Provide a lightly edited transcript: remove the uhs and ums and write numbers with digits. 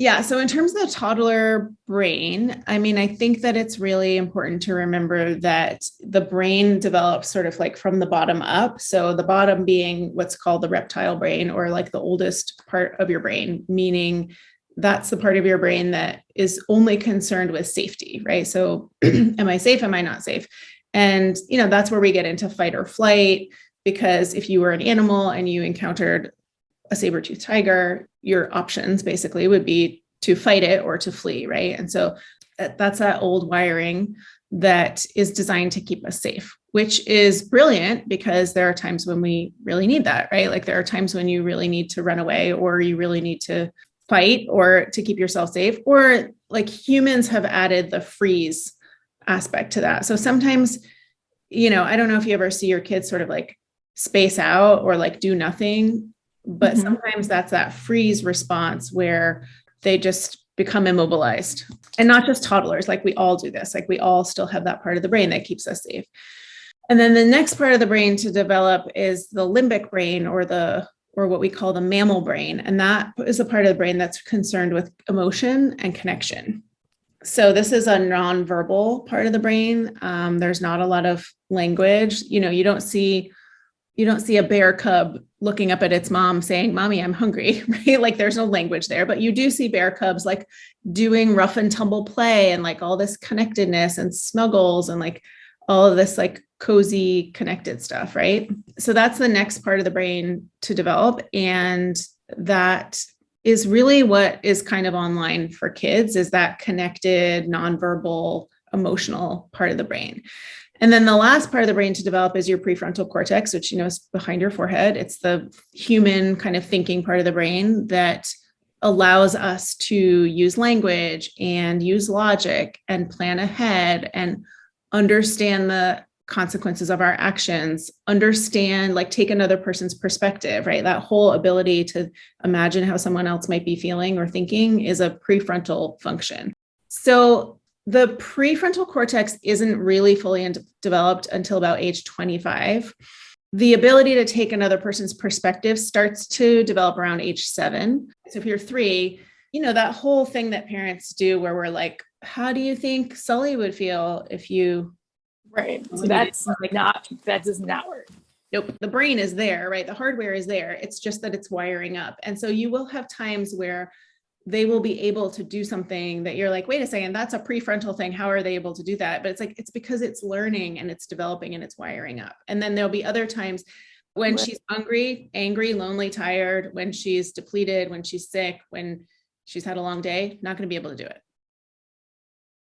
Yeah. So in terms of the toddler brain, I mean, I think that it's really important to remember that the brain develops sort of like from the bottom up. So the bottom being what's called the reptile brain, or like the oldest part of your brain, meaning that's the part of your brain that is only concerned with safety, right? So am I safe? Am I not safe? And, that's where we get into fight or flight, because if you were an animal and you encountered a saber-toothed tiger, your options basically would be to fight it or to flee, right? And so that's that old wiring that is designed to keep us safe, which is brilliant because there are times when we really need that, right? Like there are times when you really need to run away, or you really need to fight or to keep yourself safe, or like humans have added the freeze aspect to that. So sometimes, I don't know if you ever see your kids sort of like space out or like do nothing, but sometimes that's that freeze response where they just become immobilized. And not just toddlers, like we all do this, like we all still have that part of the brain that keeps us safe. And then the next part of the brain to develop is the limbic brain, or what we call the mammal brain. And that is a part of the brain that's concerned with emotion and connection. So this is a nonverbal part of the brain. There's not a lot of language. You don't see a bear cub looking up at its mom saying, "Mommy, I'm hungry," right? Like there's no language there, but you do see bear cubs like doing rough and tumble play and like all this connectedness and snuggles and like all of this like cozy connected stuff, right? So that's the next part of the brain to develop. And that is really what is kind of online for kids, is that connected, nonverbal, emotional part of the brain. And then the last part of the brain to develop is your prefrontal cortex, which, is behind your forehead. It's the human kind of thinking part of the brain that allows us to use language and use logic and plan ahead and understand the consequences of our actions, understand, like take another person's perspective, right? That whole ability to imagine how someone else might be feeling or thinking is a prefrontal function. So the prefrontal cortex isn't really fully developed until about age 25. The ability to take another person's perspective starts to develop around age 7. So if you're 3, that whole thing that parents do where we're like, how do you think Sully would feel if you... Right. So that does not work. Nope. The brain is there, right? The hardware is there. It's just that it's wiring up. And so you will have times where they will be able to do something that you're like, wait a second, that's a prefrontal thing. How are they able to do that? But it's like, it's because it's learning and it's developing and it's wiring up. And then there'll be other times when she's hungry, angry, lonely, tired, when she's depleted, when she's sick, when she's had a long day, not going to be able to do it.